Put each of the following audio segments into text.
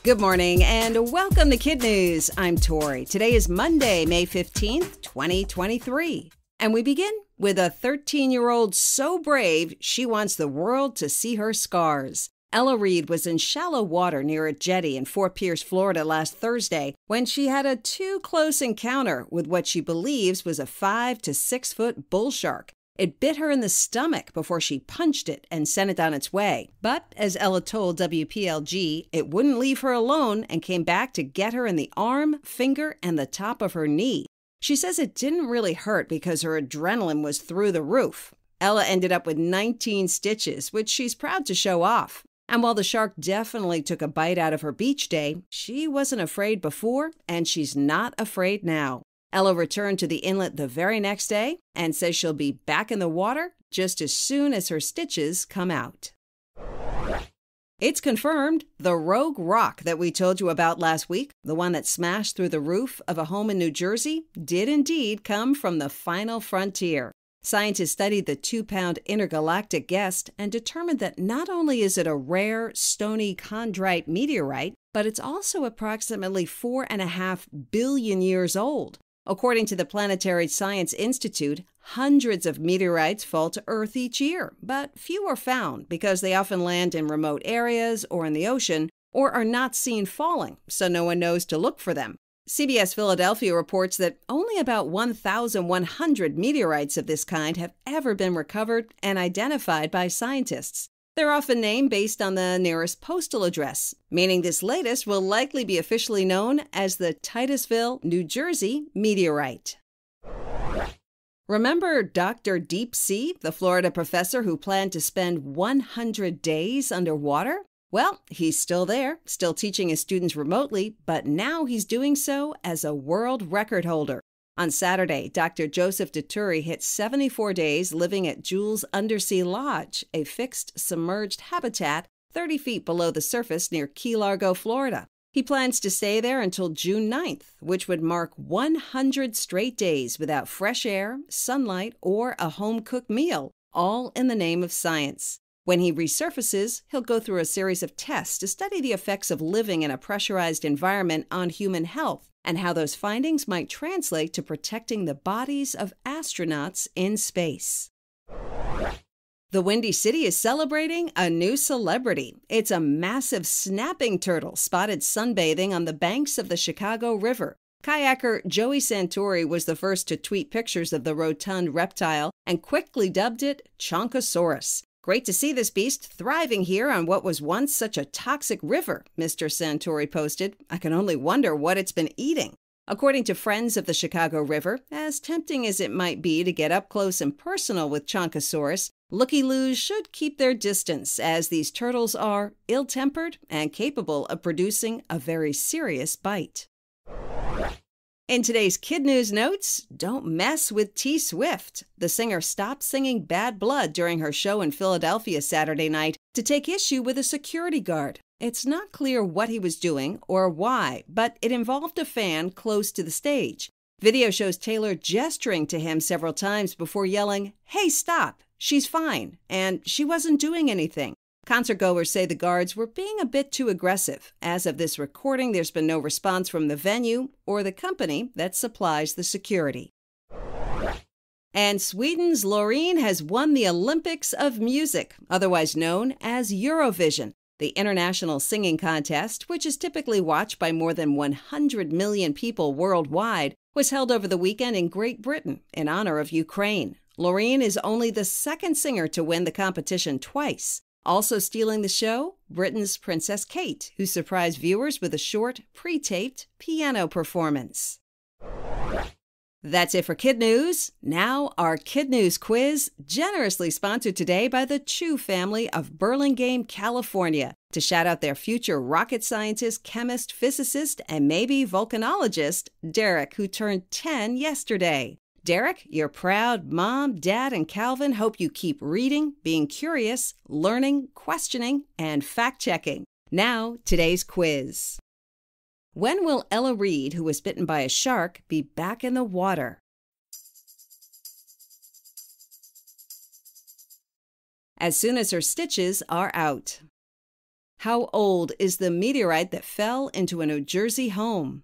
Good morning and welcome to KidNuz. I'm Tori. Today is Monday, May 15th, 2023. And we begin with a 13-year-old so brave she wants the world to see her scars. Ella Reed was in shallow water near a jetty in Fort Pierce, Florida last Thursday when she had a too-close encounter with what she believes was a 5 to 6 foot bull shark. It bit her in the stomach before she punched it and sent it on its way. But, as Ella told WPLG, it wouldn't leave her alone and came back to get her in the arm, finger, and the top of her knee. She says it didn't really hurt because her adrenaline was through the roof. Ella ended up with 19 stitches, which she's proud to show off. And while the shark definitely took a bite out of her beach day, she wasn't afraid before, and she's not afraid now. Ella returned to the inlet the very next day and says she'll be back in the water just as soon as her stitches come out. It's confirmed. The rogue rock that we told you about last week, the one that smashed through the roof of a home in New Jersey, did indeed come from the final frontier. Scientists studied the 2-pound intergalactic guest and determined that not only is it a rare, stony chondrite meteorite, but it's also approximately 4.5 billion years old. According to the Planetary Science Institute, hundreds of meteorites fall to Earth each year, but few are found because they often land in remote areas or in the ocean or are not seen falling, so no one knows to look for them. CBS Philadelphia reports that only about 1,100 meteorites of this kind have ever been recovered and identified by scientists. They're often named based on the nearest postal address, meaning this latest will likely be officially known as the Titusville, New Jersey meteorite. Remember Dr. Deep Sea, the Florida professor who planned to spend 100 days underwater? Well, he's still there, still teaching his students remotely, but now he's doing so as a world record holder. On Saturday, Dr. Joseph Dituri hit 74 days living at Jules Undersea Lodge, a fixed submerged habitat 30 feet below the surface near Key Largo, Florida. He plans to stay there until June 9th, which would mark 100 straight days without fresh air, sunlight, or a home-cooked meal, all in the name of science. When he resurfaces, he'll go through a series of tests to study the effects of living in a pressurized environment on human health and how those findings might translate to protecting the bodies of astronauts in space. The Windy City is celebrating a new celebrity. It's a massive snapping turtle spotted sunbathing on the banks of the Chicago River. Kayaker Joey Santori was the first to tweet pictures of the rotund reptile and quickly dubbed it Chonkosaurus. Great to see this beast thriving here on what was once such a toxic river, Mr. Santori posted. I can only wonder what it's been eating. According to friends of the Chicago River, as tempting as it might be to get up close and personal with Chonkosaurus, looky-loos should keep their distance as these turtles are ill-tempered and capable of producing a very serious bite. In today's KidNuz notes, don't mess with T Swift. The singer stopped singing Bad Blood during her show in Philadelphia Saturday night to take issue with a security guard. It's not clear what he was doing or why, but it involved a fan close to the stage. Video shows Taylor gesturing to him several times before yelling, "Hey, stop! She's fine," and she wasn't doing anything. Concertgoers say the guards were being a bit too aggressive. As of this recording, there's been no response from the venue or the company that supplies the security. And Sweden's Loreen has won the Olympics of Music, otherwise known as Eurovision. The international singing contest, which is typically watched by more than 100 million people worldwide, was held over the weekend in Great Britain in honor of Ukraine. Loreen is only the second singer to win the competition twice. Also stealing the show, Britain's Princess Kate, who surprised viewers with a short, pre-taped piano performance. That's it for KidNuz. Now our KidNuz quiz, generously sponsored today by the Chu family of Burlingame, California, to shout out their future rocket scientist, chemist, physicist, and maybe volcanologist, Derek, who turned 10 yesterday. Derek, your proud mom, dad, and Calvin hope you keep reading, being curious, learning, questioning, and fact-checking. Now, today's quiz. When will Ella Reed, who was bitten by a shark, be back in the water? As soon as her stitches are out. How old is the meteorite that fell into a New Jersey home?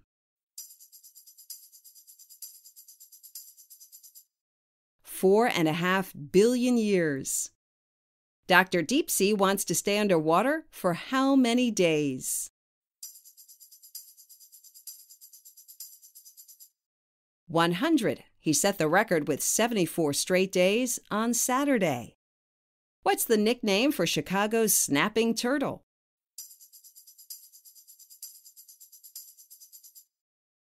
4.5 billion years. Dr. Deep Sea wants to stay underwater for how many days? 100. He set the record with 74 straight days on Saturday. What's the nickname for Chicago's snapping turtle?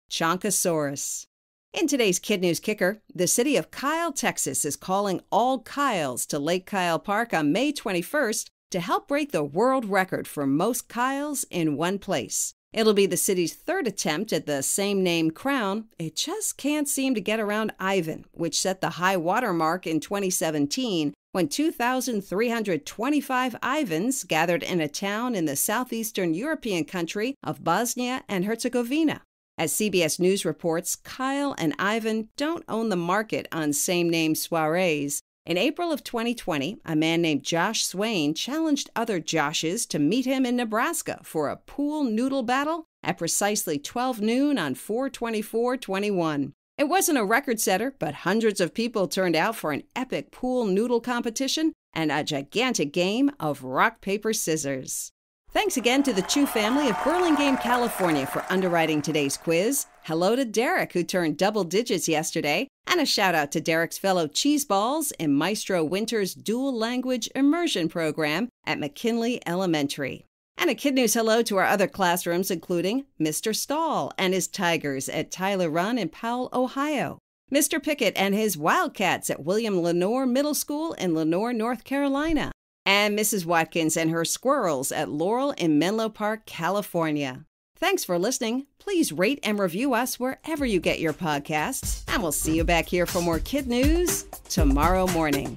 Chonkosaurus. In today's KidNuz Kicker, the city of Kyle, Texas is calling all Kyles to Lake Kyle Park on May 21st to help break the world record for most Kyles in one place. It'll be the city's third attempt at the same-name crown. It just can't seem to get around Ivan, which set the high water mark in 2017 when 2,325 Ivans gathered in a town in the southeastern European country of Bosnia and Herzegovina. As CBS News reports, Kyle and Ivan don't own the market on same-name soirees. In April of 2020, a man named Josh Swain challenged other Joshes to meet him in Nebraska for a pool noodle battle at precisely 12 noon on 4/24/21. It wasn't a record setter, but hundreds of people turned out for an epic pool noodle competition and a gigantic game of rock, paper, scissors. Thanks again to the Chu family of Burlingame, California for underwriting today's quiz. Hello to Derek, who turned double digits yesterday. And a shout out to Derek's fellow cheeseballs in Maestro Winter's dual language immersion program at McKinley Elementary. And a KidNuz hello to our other classrooms, including Mr. Stahl and his Tigers at Tyler Run in Powell, Ohio. Mr. Pickett and his Wildcats at William Lenore Middle School in Lenore, North Carolina. And Mrs. Watkins and her squirrels at Laurel in Menlo Park, California. Thanks for listening. Please rate and review us wherever you get your podcasts. And we'll see you back here for more KidNuz tomorrow morning.